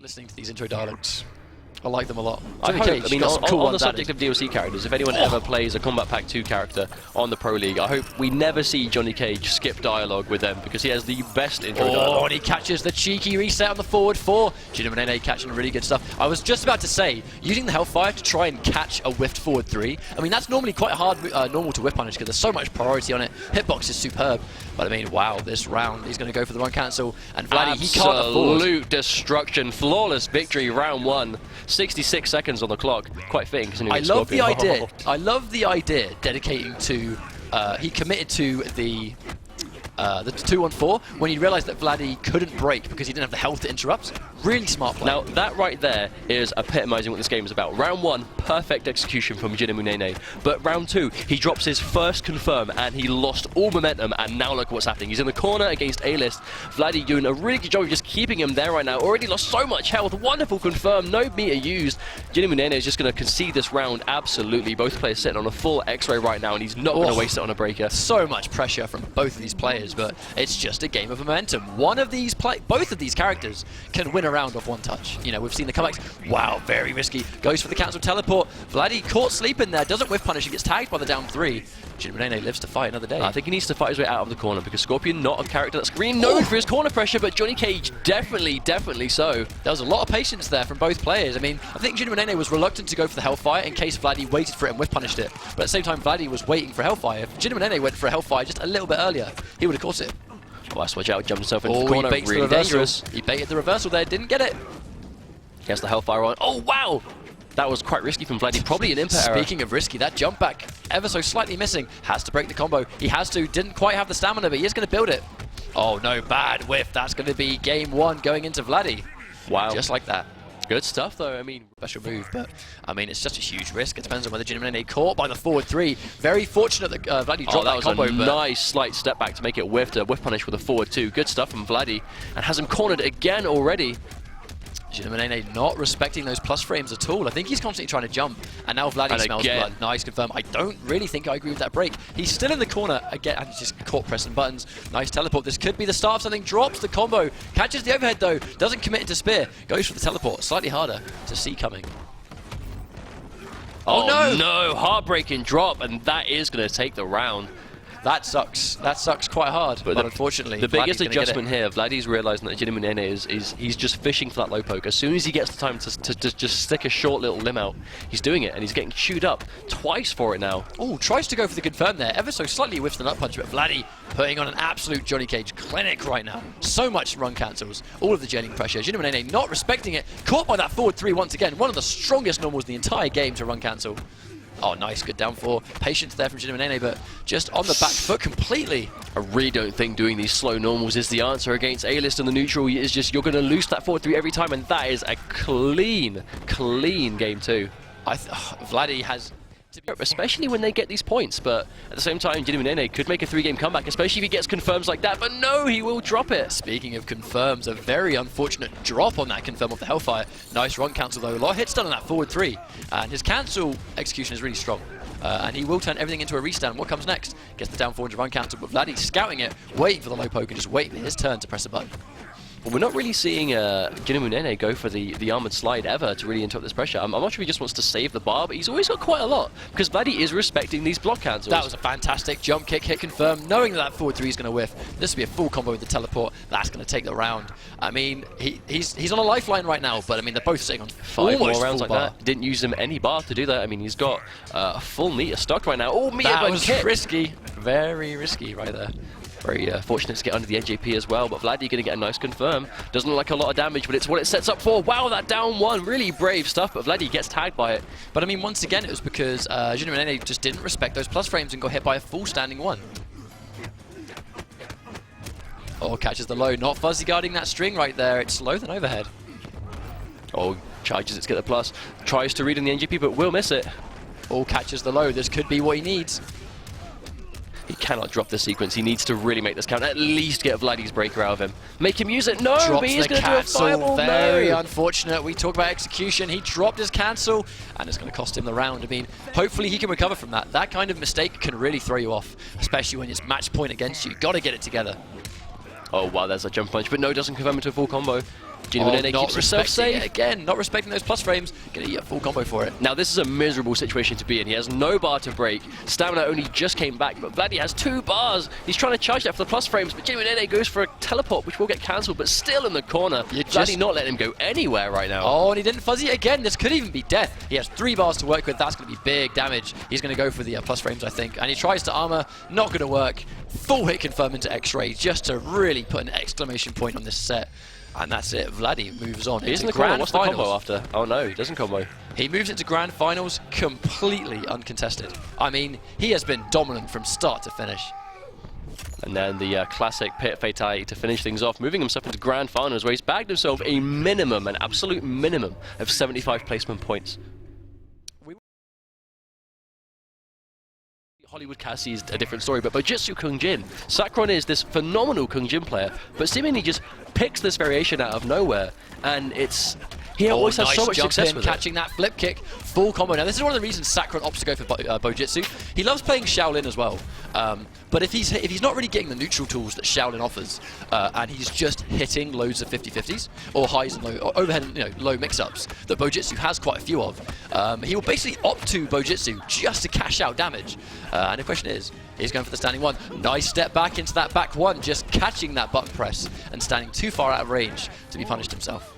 Listening to these intro dialogues. I like them a lot. I mean, on the subject of DLC characters, if anyone ever plays a Kombat Pack 2 character on the Pro League, I hope we never see Johnny Cage skip dialogue with them, because he has the best intro dialogue. And he catches the cheeky reset on the forward 4. Jinamounainai catching really good stuff. I was just about to say, using the Hellfire to try and catch a whiffed forward 3, I mean, that's normally quite hard normal to whiff punish, because there's so much priority on it. Hitbox is superb. But I mean, wow, this round, he's going to go for the run cancel. And Vlady, he can't afford. Absolute destruction. Flawless victory, round 1. 66 seconds on the clock. Quite fitting, considering I love the idea. I love the idea dedicating to. He committed to the 2-1-4 when he realized that Vlady couldn't break because he didn't have the health to interrupt. Really smart play. Now, that right there is epitomizing what this game is about. Round 1, perfect execution from Jinamounainai. But round 2, he drops his first confirm and he lost all momentum, and now look what's happening. He's in the corner against A-List. Vlady doing a really good job of just keeping him there right now. Already lost so much health. Wonderful confirm, no meter used. Jinamounainai is just going to concede this round absolutely. Both players sitting on a full X-ray right now, and he's not going to waste it on a breaker. So much pressure from both of these players, but it's just a game of momentum. Both of these characters can win a round off one touch. You know, we've seen the comebacks. Wow, very risky. Goes for the cancel teleport. Vlady caught sleeping there, doesn't whiff punish, he gets tagged by the down 3. Jinamounainai lives to fight another day. I think he needs to fight his way out of the corner, because Scorpion, not a character that's really known for his corner pressure, but Johnny Cage, definitely so. There was a lot of patience there from both players. I mean, I think Jinamounainai was reluctant to go for the Hellfire in case Vlady waited for it and whiff punished it. But at the same time, Vlady was waiting for Hellfire. If Jinamounainai went for a Hellfire just a little bit earlier, he would have caught it. Oh, switch out, jumped himself into the corner, really dangerous. He baited the reversal there, didn't get it. Gets the Hellfire on. Oh, wow! That was quite risky from Vlady, probably an input error. Speaking of risky, that jump back, ever so slightly missing, has to break the combo. He has to, didn't quite have the stamina, but he is going to build it. Oh no, bad whiff. That's going to be game 1 going into Vlady. Wow. Just like that. Good stuff, though. I mean, special move, but I mean, it's just a huge risk. It depends on whether Jinamounainai caught by the forward 3. Very fortunate that Vlady dropped that combo. That was a nice slight step back to make it whiff punish with a forward 2. Good stuff from Vlady, and has him cornered again already. Jinamounainai not respecting those plus frames at all. I think he's constantly trying to jump, and now Vlady smells blood. Nice confirm. I don't really think I agree with that break. He's still in the corner again, and he's just caught pressing buttons. Nice teleport. This could be the start of something. Drops the combo, catches the overhead though, doesn't commit into spear, goes for the teleport. Slightly harder to see coming. Oh no, heartbreaking drop, and that is going to take the round. That sucks. That sucks quite hard, but unfortunately, the biggest adjustment here, Vladdy's realizing that Jinamounainai he's just fishing for that low poke. As soon as he gets the time to just stick a short little limb out, he's doing it, and he's getting chewed up twice for it now. Oh, tries to go for the confirm there, ever so slightly whiffs the nut punch, but Vlady putting on an absolute Johnny Cage clinic right now. So much run cancels, all of the jailing pressure. Jinamounainai not respecting it, caught by that forward 3 once again. One of the strongest normals in the entire game to run cancel. Oh, nice, good down 4. Patience there from Jinamounainai, but just on the back foot completely. I really don't think doing these slow normals is the answer against A-List, and the neutral is just, you're going to lose that 4-3 every time, and that is a clean game 2. Vlady has... Especially when they get these points, but at the same time, Jinamounainai could make a 3-game comeback, especially if he gets confirms like that, but no, he will drop it. Speaking of confirms, a very unfortunate drop on that confirm of the Hellfire. Nice run cancel though, a lot of hits done on that forward 3, and his cancel execution is really strong. And he will turn everything into a restand. What comes next? Gets the down 400 run cancel, but Vlady scouting it, waiting for the low poke and just waiting for his turn to press a button. Well, we're not really seeing Jinamounainai go for the armored slide ever to really interrupt this pressure. I'm not sure if he just wants to save the bar, but he's always got quite a lot, because Vlady is respecting these block cancels. That was a fantastic jump kick, hit confirm, knowing that forward 3 is going to whiff. This will be a full combo with the teleport. That's going to take the round. I mean, he's on a lifeline right now, but I mean, they're both sitting on 5 more rounds like bar. That. Didn't use him any bar to do that. I mean, he's got a full meter stocked right now. Oh, that was risky. Very risky right there. Very fortunate to get under the NJP as well, but Vlady going to get a nice confirm. Doesn't look like a lot of damage, but it's what it sets up for. Wow, that down 1, really brave stuff, but Vlady gets tagged by it. But I mean, once again, it was because Jinamounainai just didn't respect those plus frames and got hit by a full standing 1. Oh, catches the low, not fuzzy guarding that string right there. It's low than overhead. Oh, charges it to get the plus. Tries to read on the NJP, but will miss it. Oh, catches the low. This could be what he needs. He cannot drop the sequence. He needs to really make this count. At least get Vladdy's breaker out of him. Make him use it. No, drops but he's going to do a fireball. Very unfortunate. We talk about execution. He dropped his cancel, and it's going to cost him the round. I mean, hopefully he can recover from that. That kind of mistake can really throw you off, especially when it's match point against you. Got to get it together. Oh, wow, there's a jump punch, but no, doesn't confirm into a full combo. Jinamounainai keeps himself safe. Again, not respecting those plus frames. Gonna get a full combo for it. Now, this is a miserable situation to be in. He has no bar to break. Stamina only just came back, but Vlady has 2 bars. He's trying to charge that for the plus frames, but Jinamounainai goes for a teleport, which will get cancelled, but still in the corner. Vlady not letting him go anywhere right now. Oh, and he didn't fuzzy it again. This could even be death. He has 3 bars to work with. That's going to be big damage. He's going to go for the plus frames, I think. And he tries to armor. Not going to work. Full hit confirm into X-ray, just to really put an exclamation point on this set. And that's it. Vlady moves on. He's in the grand finals. What's the combo after? Oh no, he doesn't combo. He moves into grand finals completely uncontested. I mean, he has been dominant from start to finish. And then the classic pit fatality to finish things off, moving himself into grand finals, where he's bagged himself a minimum, an absolute minimum of 75 placement points. Hollywood Cassie is a different story, but Bojutsu Kung Jin, Sakron is this phenomenal Kung Jin player, but seemingly just picks this variation out of nowhere, and he always has so much success with catching that flip kick, full combo. Now this is one of the reasons Sakron opts to go for Bojutsu. He loves playing Shaolin as well, but if he's not really getting the neutral tools that Shaolin offers, and he's just hitting loads of 50-50s or highs and low, or overhead and low mix-ups that Bojutsu has quite a few of, he will basically opt to Bojutsu just to cash out damage. And the question is, he's going for the standing 1. Nice step back into that back 1, just catching that button press and standing too far out of range to be punished himself.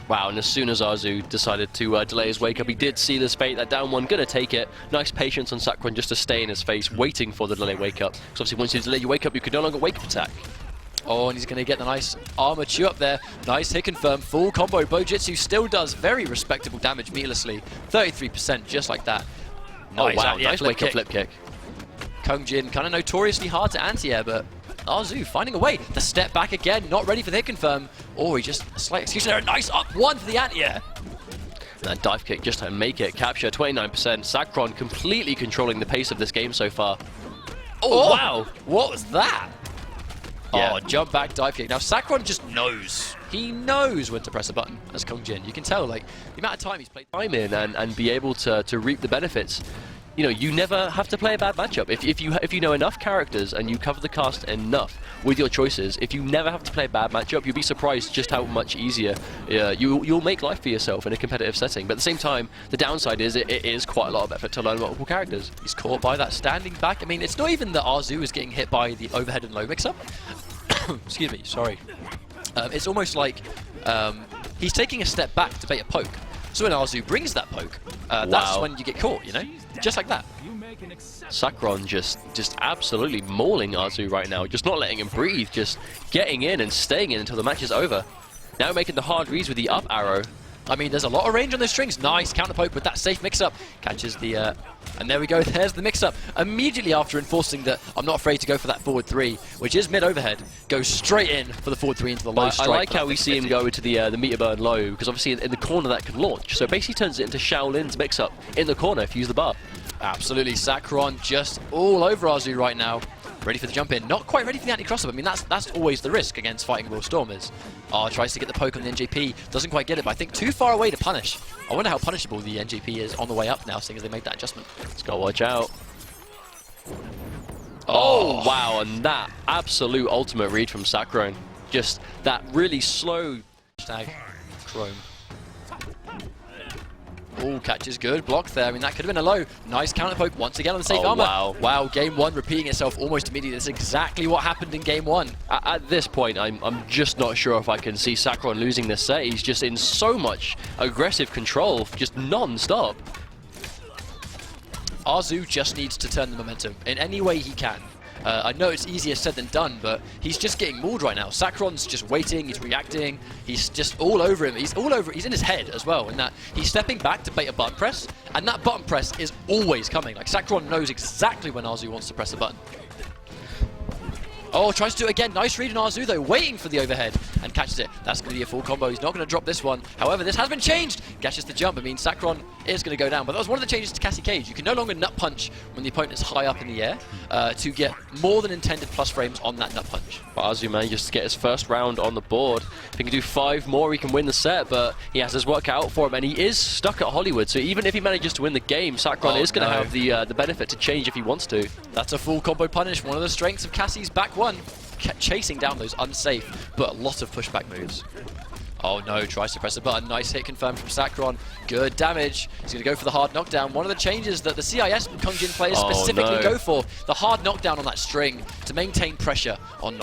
Wow, and as soon as Arzu decided to delay his wake up, he did see this fate, that down 1, gonna take it. Nice patience on Sakron just to stay in his face, waiting for the delay wake up. Because obviously once you delay your wake up, you can no longer wake up attack. Oh, and he's going to get the nice armor chew up there. Nice hit confirm, full combo. Bojutsu still does very respectable damage meterlessly. 33%, just like that. Nice, oh wow, nice wake up flip kick. Kung Jin, kind of notoriously hard to anti-air, but Arzu finding a way. The step back again, not ready for the hit confirm. Or he just a slight execution there. A nice up 1 for the anti-air. That dive kick just to make it. Capture 29%. Sakron completely controlling the pace of this game so far. Oh, wow. What was that? Oh, jump back, dive kick. Now, Sakron just knows. He knows when to press a button as Kong Jin. You can tell, like, the amount of time he's played time in and be able to reap the benefits. You know, you never have to play a bad matchup. If you know enough characters and you cover the cast enough with your choices, if you never have to play a bad matchup, you'll be surprised just how much easier you'll make life for yourself in a competitive setting. But at the same time, the downside is it is quite a lot of effort to learn multiple characters. He's caught by that standing back. I mean, it's not even that Arzu is getting hit by the overhead and low mix-up. Excuse me, sorry. It's almost like he's taking a step back to bait a poke. So when Arzu brings that poke, that's when you get caught, you know? Just like that. Sakron just absolutely mauling Arzu right now, just not letting him breathe, just getting in and staying in until the match is over. Now making the hard reads with the up arrow. I mean, there's a lot of range on those strings. Nice counter poke with that safe mix-up. Catches the... and there we go, there's the mix-up. Immediately after enforcing that I'm not afraid to go for that forward 3, which is mid-overhead, goes straight in for the forward 3 into the low strike. I like how we see him go into the meter burn low, because obviously in the corner that can launch. So it basically turns it into Shaolin's mix-up in the corner if you use the bar. Absolutely, Sakron just all over Arzu right now. Ready for the jump in. Not quite ready for the anti-cross-up. I mean, that's always the risk against fighting Will Stormers. Tries to get the poke on the NJP. Doesn't quite get it, but I think too far away to punish. I wonder how punishable the NJP is on the way up now, seeing as they made that adjustment. Let's go watch out. Oh, wow, and that absolute ultimate read from Sakron. Just that really slow... Hashtag Chrome. Oh, catch is good. Block there. I mean, that could have been a low. Nice counter poke once again on the safe armor. Wow. Wow, game 1 repeating itself almost immediately. That's exactly what happened in game 1. At this point, I'm just not sure if I can see Sakron losing this set. He's just in so much aggressive control, just non-stop. Arzu just needs to turn the momentum in any way he can. I know it's easier said than done, but he's just getting mauled right now. Sakron's just waiting, he's reacting, he's just all over him. He's all over, he's in his head as well, in that he's stepping back to bait a button press, and that button press is always coming. Like, Sakron knows exactly when Arzu wants to press a button. Oh, tries to do it again. Nice read on Arzu, though, waiting for the overhead and catches it. That's going to be a full combo. He's not going to drop this one. However, this has been changed. Catches the jump. I mean, Sakron is going to go down. But that was one of the changes to Cassie Cage. You can no longer nut punch when the opponent is high up in the air to get more than intended plus frames on that nut punch. But Arzu manages to get his first round on the board. If he can do 5 more, he can win the set, but he has his work out for him, and he is stuck at Hollywood. So even if he manages to win the game, Sakron is going to have the benefit to change if he wants to. That's a full combo punish. One of the strengths of Cassie's back one. Chasing down those unsafe, but a lot of pushback moves. Oh no, tries to press a button. Nice hit confirmed from Sakron. Good damage. He's going to go for the hard knockdown. One of the changes that the CIS Kong Jin players specifically go for. The hard knockdown on that string to maintain pressure on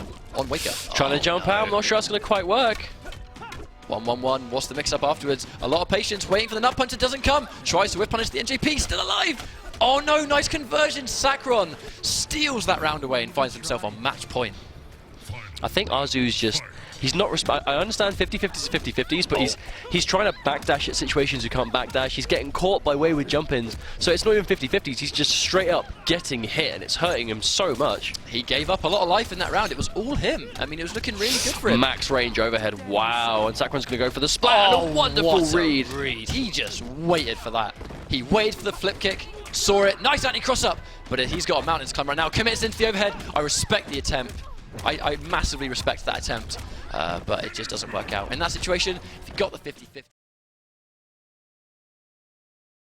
Waker. Trying to jump out. I'm not sure it's going to quite work. 1-1-1. What's the mix-up afterwards? A lot of patience waiting for the nut punch. It doesn't come. Tries to whip punish the NJP. Still alive. Oh no, nice conversion. Sakron steals that round away and finds himself on match point. I think Arzu's just, he's not I understand 50-50s are 50-50s, but he's trying to backdash at situations you can't backdash. He's getting caught by wayward jump-ins, so it's not even 50-50s. He's just straight up getting hit, and it's hurting him so much. He gave up a lot of life in that round. It was all him. I mean, it was looking really good for him. Max range overhead. Wow, and Sakron's going to go for the splat. Oh, and a wonderful read. He just waited for that. He waited for the flip kick, saw it. Nice anti-cross-up, but he's got a mountain to climb right now. Commits into the overhead. I respect the attempt. I massively respect that attempt, but it just doesn't work out. In that situation, if you got the 50-50...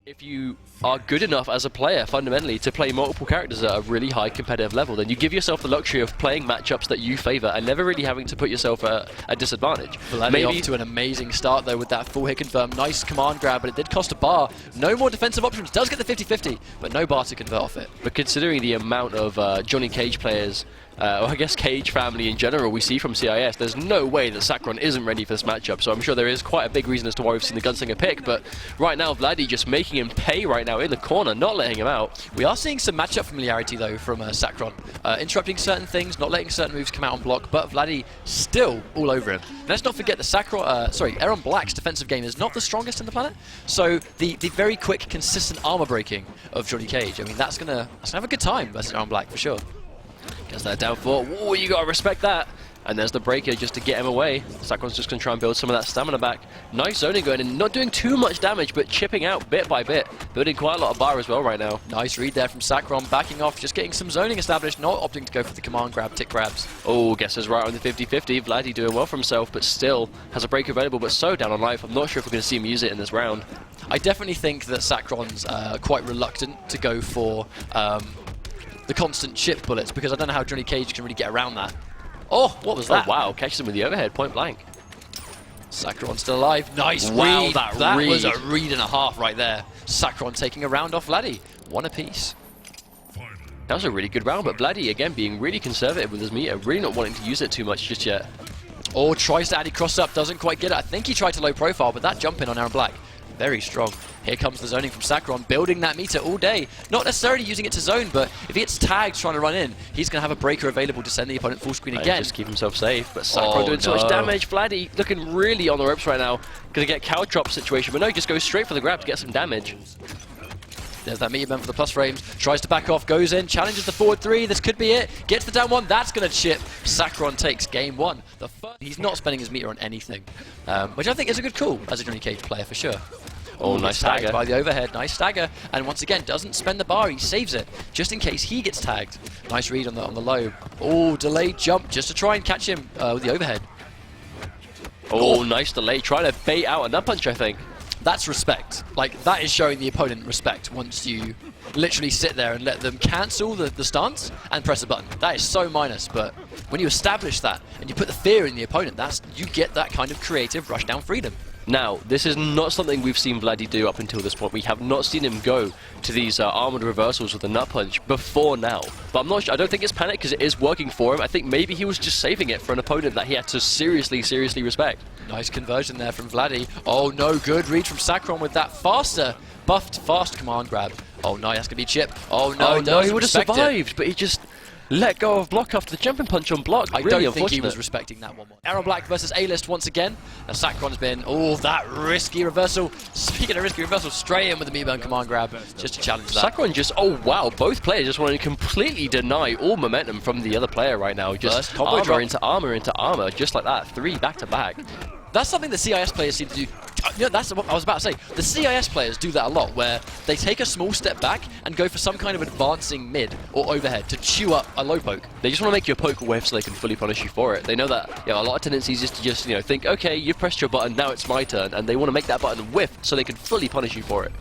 If you are good enough as a player, fundamentally, to play multiple characters at a really high competitive level, then you give yourself the luxury of playing matchups that you favour and never really having to put yourself at a disadvantage. Vlady off to an amazing start, though, with that full hit confirm. Nice command grab, but it did cost a bar. No more defensive options. Does get the 50-50, but no bar to convert off it. But considering the amount of Johnny Cage players, or I guess Cage family in general we see from CIS, there's no way that Sakron isn't ready for this matchup, so I'm sure there is quite a big reason as to why we've seen the Gunslinger pick, but right now Vlady just making him pay right now in the corner, not letting him out. We are seeing some matchup familiarity though from Sakron, interrupting certain things, not letting certain moves come out on block, but Vlady still all over him. And let's not forget that Sakron, Aaron Black's defensive game is not the strongest in the planet, so the very quick, consistent armor breaking of Johnny Cage, I mean that's gonna have a good time versus Aaron Black for sure. Gets that down for, whoa, you gotta respect that. And there's the breaker just to get him away. Sakron's just going to try and build some of that stamina back. Nice zoning going in, not doing too much damage, but chipping out bit by bit. Building quite a lot of bar as well right now. Nice read there from Sakron, backing off, just getting some zoning established, not opting to go for the command grab, tick grabs. Oh, guesses right on the 50-50. Vlady doing well for himself, but still has a break available, but so down on life. I'm not sure if we're going to see him use it in this round. I definitely think that Sakron's quite reluctant to go for the constant chip bullets, because I don't know how Johnny Cage can really get around that. Oh, what was that? Oh, wow, catches him with the overhead, point blank. Sakron still alive. Nice wow, read. That was a read and a half right there. Sakron taking a round off Vlady. One apiece. That was a really good round, but Vlady, again, being really conservative with his meter, really not wanting to use it too much just yet. Oh, tries to anti-cross up, doesn't quite get it. I think he tried to low profile, but that jump in on Aaron Black, very strong. Here comes the zoning from Sakron, building that meter all day. Not necessarily using it to zone, but if he gets tagged trying to run in, he's going to have a breaker available to send the opponent full screen again. Just keep himself safe, but Sakron doing so much damage. Vlady looking really on the ropes right now. Going to get cow drop situation, but no, just goes straight for the grab to get some damage. There's that meter bend for the plus frames. Tries to back off, goes in, challenges the forward three. This could be it. Gets the down one. That's going to chip. Sakron takes game one. He's not spending his meter on anything, which I think is a good call as a Johnny Cage player for sure. Oh, nice stagger by the overhead. Nice stagger. And once again, doesn't spend the bar. He saves it just in case he gets tagged. Nice read on the low. Oh, delayed jump just to try and catch him with the overhead. Oh, nice delay. Trying to bait out a nut punch, I think. That's respect. Like, that is showing the opponent respect once you literally sit there and let them cancel the stance and press a button. That is so minus, but when you establish that and you put the fear in the opponent, you get that kind of creative rush down freedom. Now, this is not something we've seen Vlady do up until this point. We have not seen him go to these armored reversals with the nut punch before now. But I'm not sure. I don't think it's panic because it is working for him. I think maybe he was just saving it for an opponent that he had to seriously respect. Nice conversion there from Vlady. Oh no, good read from Sakron with that buffed fast command grab. Oh no, that's gonna be chip. Oh no, he would have survived, but he just let go of block after the jumping punch on block. I don't think he was respecting that one more. Aaron Black versus A-List once again. Now Sakron's been, that risky reversal. Speaking of risky reversal, straight in with the meter command grab just to challenge that. Sakron just, oh wow, both players just want to completely deny all momentum from the other player right now. Just armor into armor, just like that. 3 back to back. That's something the CIS players seem to do. You know, that's what I was about to say. The CIS players do that a lot, where they take a small step back and go for some kind of advancing mid or overhead to chew up a low poke. They just want to make your poke whiff so they can fully punish you for it. They know that a lot of tendencies is to just think, okay, you've pressed your button, now it's my turn, and they want to make that button whiff so they can fully punish you for it.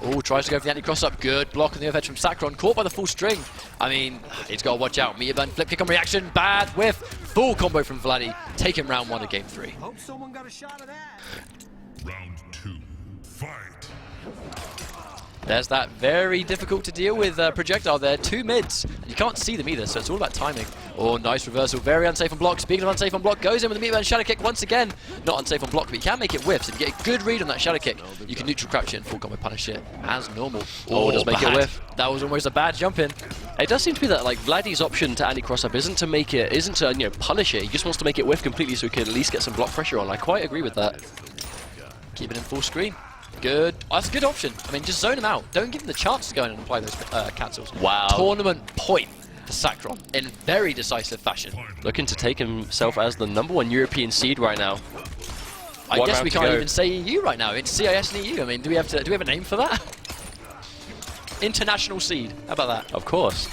Oh, tries to go for the anti-cross up. Good block on the overhead from Sakron. Caught by the full string. I mean, he's got to watch out. Meter bend, flip kick on reaction. Bad whiff. Full combo from Vlady. Take him round 1 of game 3. Hope someone got a shot of that. Round 2. Fight. There's that very difficult to deal with projectile there. 2 mids. You can't see them either, so it's all about timing. Oh, nice reversal. Very unsafe on block. Speaking of unsafe on block, goes in with the meter bend shadow kick once again. Not unsafe on block, but you can make it whiffs. If you get a good read on that shadow kick, you can neutral crouch it and full combo punish it as normal. Oh, does make it whiff. That was almost a bad jump in. It does seem to be that Vlady's option to anti-cross up isn't to punish it. He just wants to make it whiff completely so he can at least get some block pressure on. I quite agree with that. Keep it in full screen. Good. Oh, that's a good option. I mean, just zone him out. Don't give him the chance to go in and apply those cancels. Wow. Tournament point to Sakron in very decisive fashion. Looking to take himself as the #1 European seed right now. I guess we can't even say EU right now. It's CIS and EU. I mean, do we have a name for that? International seed. How about that? Of course.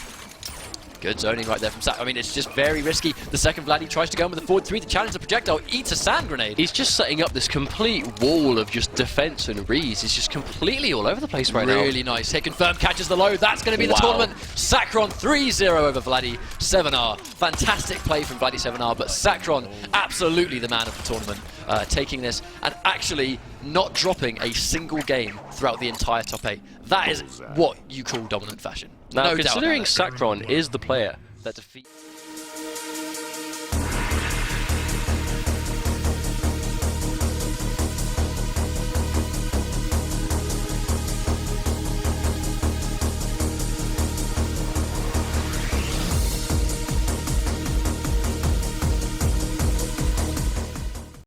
Good zoning right there from Sakron. I mean, it's just very risky. The second Vlady tries to go in with the forward 3 to challenge the projectile, eats a sand grenade. He's just setting up this complete wall of just defense and reads. He's just completely all over the place right now. Really nice. Hit confirmed, catches the low. That's going to be the tournament. Sakron 3-0 over Vladee7r. Fantastic play from Vladee7r, but Sakron absolutely the man of the tournament, taking this and actually not dropping a single game throughout the entire top 8. That is what you call dominant fashion. Now, no considering doubt Sakron is the player that defeats...